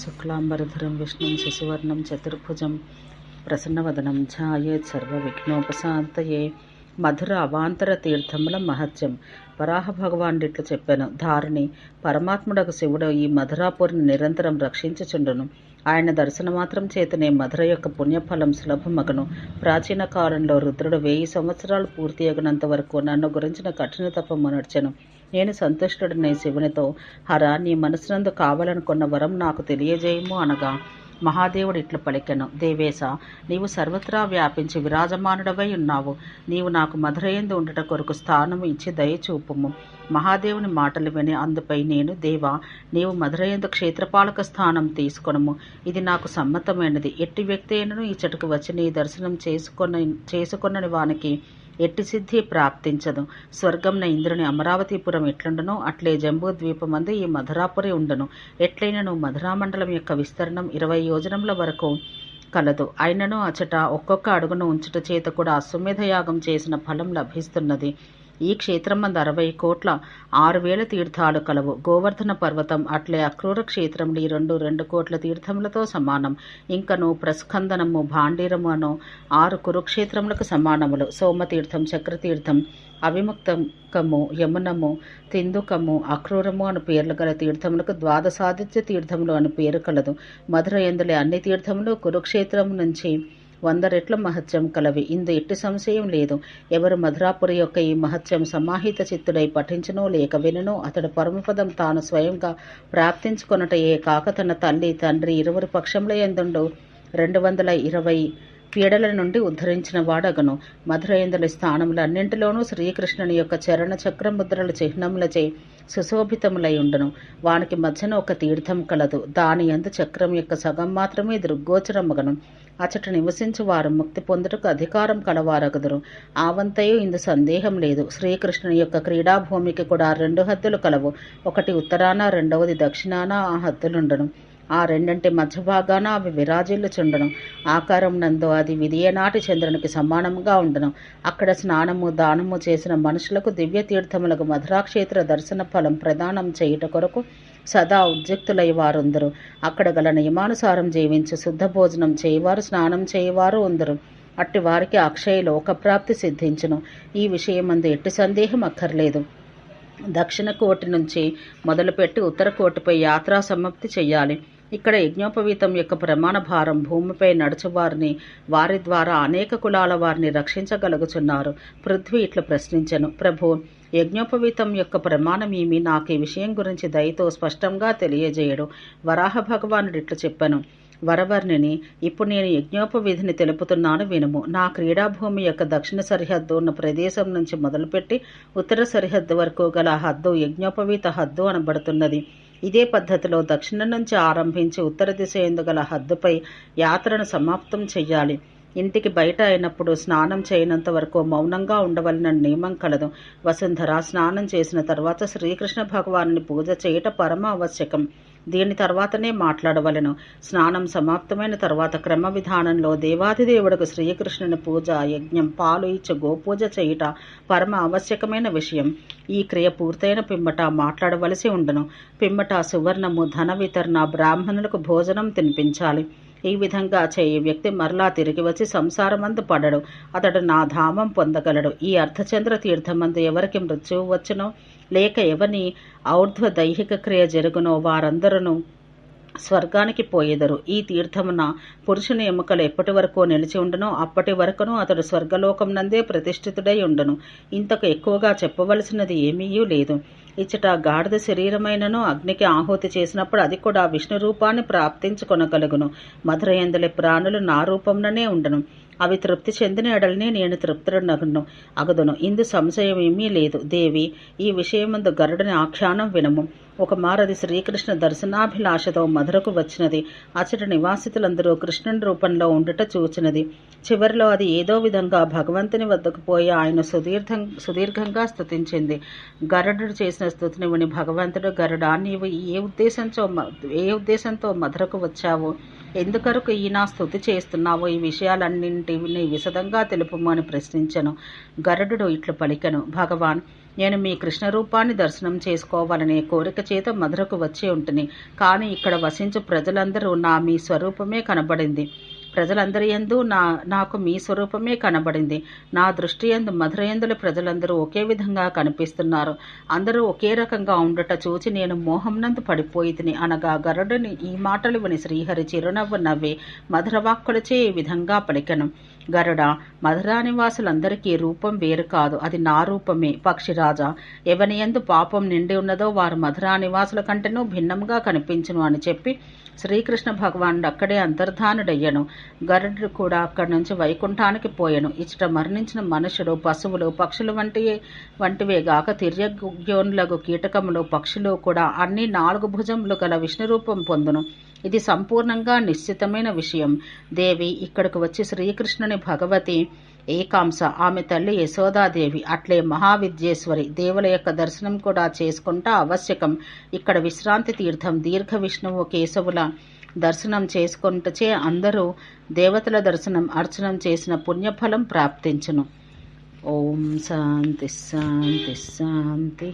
శుక్లాంబరధరం విష్ణుం శశివర్ణం చతుర్భుజం ప్రసన్నవదనం ధ్యాయేత్ సర్వవిఘ్నోపశాంతయే. మధుర అవాంతర తీర్థముల మహత్యం. వరాహ భగవానుడు ఇట్లు చెప్పాను, ధారిణి పరమాత్ముడకు శివుడు ఈ మధురాపురిని నిరంతరం రక్షించుచుండును. ఆయన దర్శనమాత్రం చేతనే మధుర యొక్క పుణ్యఫలం సులభమగను. ప్రాచీన కాలంలో రుద్రుడు 1000 సంవత్సరాలు పూర్తి అగినంత వరకు నన్ను గురించిన కఠిన తపము నడిచెను. నేను సంతుష్టుడిని శివునితో, హర, నీ మనసునందు కావాలనుకున్న వరం నాకు తెలియజేయము అనగా మహాదేవుడు ఇట్లు పలికెను, దేవేశ, నీవు సర్వత్రా వ్యాపించి విరాజమానుడవై ఉన్నావు. నీవు నాకు మధురయందు ఉండుట కొరకు స్థానము ఇచ్చి దయచూపుము. మహాదేవుని మాటలు విని అందుపై నేను, దేవా, నీవు మధురయందు క్షేత్రపాలక స్థానం ఇది నాకు సమ్మతమైనది. ఎట్టి వ్యక్తి అయినను ఇచ్చటకు వచ్చి నీ దర్శనం చేసుకొనని వానికి ఎట్టి సిద్ధి ప్రాప్తించదు. స్వర్గంన ఇంద్రుని అమరావతిపురం ఎట్లుండనో అట్లే జంబూ ద్వీపమందు ఈ మధురాపురి ఉండను. ఎట్లయినను మధురామండలం యొక్క విస్తరణం 20 యోజనముల వరకు కలదు. అయినను అచట ఒక్కొక్క అడుగును ఉంచుట చేత కూడా అశ్వమేధ యాగం చేసిన ఫలం లభిస్తున్నది. ఈ క్షేత్రమందు 60 కోట్ల 6,000 తీర్థాలు కలవు. గోవర్ధన పర్వతం అట్లే అక్రూర క్షేత్రములు ఈ 2 కోట్ల తీర్థములతో సమానం. ఇంకను ప్రస్కందనము, భాండీరము అను 6 కురుక్షేత్రములకు సమానములు. సోమతీర్థం, చక్రతీర్థం, అవిముక్తకము, యమునము, తిందుకము, అక్రూరము అను పేర్లు గల తీర్థములకు ద్వాదశాదిత్య తీర్థములు అని పేరు కలదు. మధుర ఎందులే అన్ని తీర్థములు కురుక్షేత్రం నుంచి 100 రెట్ల మహత్యం కలవి. ఇందు ఎట్టి సంశయం లేదు. ఎవరు మధురాపురి యొక్క ఈ మహత్యం సమాహిత చిత్తుడై పఠించనో లేక విననో అతడు పరమపదం తాను స్వయంగా ప్రాప్తించుకొనటయే కాక తన తల్లి, తండ్రి ఇరువురు పక్షముల యందుండు 220 పీడల నుండి ఉద్ధరించిన వాడగను. మధురయందుల స్థానములన్నింటిలోనూ శ్రీకృష్ణుని యొక్క చరణ చక్ర ముద్రల చిహ్నములచే సుశోభితములై ఉండును. వానికి మధ్యన ఒక తీర్థం కలదు. దాని యందు చక్రం యొక్క సగం మాత్రమే దృగ్గోచరమగను. అచట నివసించు వారు ముక్తి పొందుటకు అధికారం కలవారగదురు. ఆవంతయు ఇందు సందేహం లేదు. శ్రీకృష్ణుని యొక్క క్రీడాభూమికి కూడా 2 హద్దులు కలవు. ఒకటి ఉత్తరాన, రెండవది దక్షిణాన ఆ హద్దులుండను. ఆ రెండింటి మధ్య భాగాన అవి విరాజిల్లుచుండను. ఆకారం నందు అది విదియనాటి చంద్రునికి సమానంగా ఉండను. అక్కడ స్నానము, దానము చేసిన మనుషులకు దివ్య తీర్థములకు మధురాక్షేత్ర దర్శన ఫలం ప్రదానం చేయుట కొరకు సదా ఉద్యుక్తులై వారుందరు. అక్కడ గల నియమానుసారం జీవించి శుద్ధ భోజనం చేయవారు, స్నానం చేయవారు ఉందరు. అట్టి వారికి అక్షయ లోకప్రాప్తి సిద్ధించును. ఈ విషయమందు ఎట్టి సందేహం అక్కర్లేదు. దక్షిణ కోటి నుంచి మొదలుపెట్టి ఉత్తర కోటిపై యాత్రా సమాప్తి చెయ్యాలి. ఇక్కడ యజ్ఞోపవీతం యొక్క ప్రమాణ భారం భూమిపై నడుచువారిని, వారి ద్వారా అనేక కులాల వారిని రక్షించగలుగుచున్నారు. పృథ్వీ ఇట్లా ప్రశ్నించెను, ప్రభు, యజ్ఞోపవీతం యొక్క ప్రమాణం ఏమి? నాకు ఈ విషయం గురించి దయతో స్పష్టంగా తెలియజేయడు. వరాహ భగవానుడు ఇట్లు చెప్పాను, వరవర్ణిని, ఇప్పుడు నేను యజ్ఞోపవిధిని తెలుపుతున్నాను, వినుము. నా క్రీడాభూమి యొక్క దక్షిణ సరిహద్దు ఉన్న ప్రదేశం నుంచి మొదలుపెట్టి ఉత్తర సరిహద్దు వరకు గల హద్దు యజ్ఞోపవీత హద్దు అనబడుతున్నది. ఇదే పద్ధతిలో దక్షిణం నుంచి ఆరంభించి ఉత్తర దిశ ఎందు గల హద్దుపై యాత్రను సమాప్తం చెయ్యాలి. ఇంటికి బయట అయినప్పుడు స్నానం చేయనంత వరకు మౌనంగా ఉండవలన నియమం కలదు. వసుంధర, స్నానం చేసిన తర్వాత శ్రీకృష్ణ భగవానుని పూజ చేయట పరమ ఆవశ్యకం. దీని తర్వాతనే మాట్లాడవలను. స్నానం సమాప్తమైన తర్వాత క్రమ విధానంలో దేవాదిదేవుడుకు శ్రీకృష్ణుని పూజ, యజ్ఞం, పాలు ఇచ్చి గోపూజ చేయుట పరమ ఆవశ్యకమైన విషయం. ఈ క్రియ పూర్తయిన పిమ్మట మాట్లాడవలసి ఉండను. పిమ్మట సువర్ణము, ధన వితరణ, బ్రాహ్మణులకు భోజనం తినిపించాలి. ఈ విధంగా చేయి వ్యక్తి మరలా తిరిగి వచ్చి సంసారమందు పడడు. అతడు నా ధామం పొందగలడు. ఈ అర్ధచంద్ర తీర్థమందు ఎవరికి మృత్యువు వచ్చునో లేక ఎవని ఔర్ధ్వ దైహిక క్రియ జరుగునో వారందరూ స్వర్గానికి పోయేదరు. ఈ తీర్థమున పురుషుని ఎముకలు ఎప్పటి వరకు నిలిచి ఉండునో అప్పటి వరకును అతడు స్వర్గలోకం నందే ప్రతిష్ఠితుడై ఉండును. ఇంతకు ఎక్కువగా చెప్పవలసినది ఏమీయూ లేదు. ఇచ్చట గాడిద శరీరమైనను అగ్నికి ఆహుతి చేసినప్పుడు అది కూడా విష్ణు రూపాన్ని ప్రాప్తించుకొనగలుగును. మధురయందలి ప్రాణులు నా రూపంలోనే ఉండను. అవి తృప్తి చెందిన ఎడల్నే నేను తృప్తుడనగును అగుదును. ఇందు సంశయం ఏమీ లేదు. దేవి, ఈ విషయమందు గరుడుని ఆఖ్యానం వినము. ఒక మారది శ్రీకృష్ణ దర్శనాభిలాషతో మధురకు వచ్చినది. అచట నివాసితులందరూ కృష్ణుని రూపంలో ఉండుట చూచినది. చివరిలో అది ఏదో విధంగా భగవంతుని వద్దకు పోయి ఆయన సుదీర్ఘంగా స్తుతించింది. గరుడు చేసిన స్తుతిని విని భగవంతుడు, గరుడా, నీవు ఏ ఉద్దేశంతో మధురకు వచ్చావు? ఎందుకొరకు ఈ నా స్తుతి చేస్తున్నావో ఈ విషయాలన్నింటినీ విశదంగా తెలుపుము అని ప్రశ్నించెను. గరుడు ఇట్లు పలికెను, భగవాన్, నేను మీ కృష్ణ రూపాన్ని దర్శనం చేసుకోవాలనే కోరిక చేత మధురకు వచ్చి ఉంటుని. కానీ ఇక్కడ వసించు ప్రజలందరూ మీ స్వరూపమే కనబడింది. ప్రజలందరి యందు నాకు మీ స్వరూపమే కనబడింది. నా దృష్టి యందు మధురయందుల ప్రజలందరూ ఒకే విధంగా కనిపిస్తున్నారు. అందరూ ఒకే రకంగా ఉండట చూచి నేను మోహంనందు పడిపోయి తిని అనగా గరుడుని ఈ మాటలు విని శ్రీహరి చిరునవ్వు నవ్వి మధురవాక్కులచే ఈ విధంగా పలికెను. గరుడ, మధురా నివాసులందరికీ రూపం వేరు కాదు, అది నా రూపమే. పక్షిరాజా, ఎవనియందు పాపం నిండి ఉన్నదో వారు మధురా నివాసుల కంటేనూ భిన్నంగా కనిపించును అని చెప్పి శ్రీకృష్ణ భగవానుడు అక్కడే అంతర్ధానుడయ్యను. గరుడు కూడా అక్కడి నుంచి వైకుంఠానికి పోయెను. ఇచ్చట మరణించిన మనుషులు, పశువులు, పక్షులు వంటివే గాక తిర్యగ్యోనులగు కీటకములు, పక్షులు కూడా అన్ని 4 భుజములు గల విష్ణురూపం పొందును. ఇది సంపూర్ణంగా నిశ్చితమైన విషయం. దేవి ఇక్కడకు వచ్చి శ్రీకృష్ణుని భగవతి ఏకాంశ, ఆమె తల్లి యశోదాదేవి, అట్లే మహావిద్యేశ్వరి దేవుల యొక్క దర్శనం కూడా చేసుకుంటా ఆవశ్యకం. ఇక్కడ విశ్రాంతి తీర్థం, దీర్ఘ విష్ణువు కేశవుల దర్శనం చేసుకుంటచే అందరూ దేవతల దర్శనం అర్చనం చేసిన పుణ్యఫలం ప్రాప్తించును. ఓం శాంతి శాంతి శాంతి.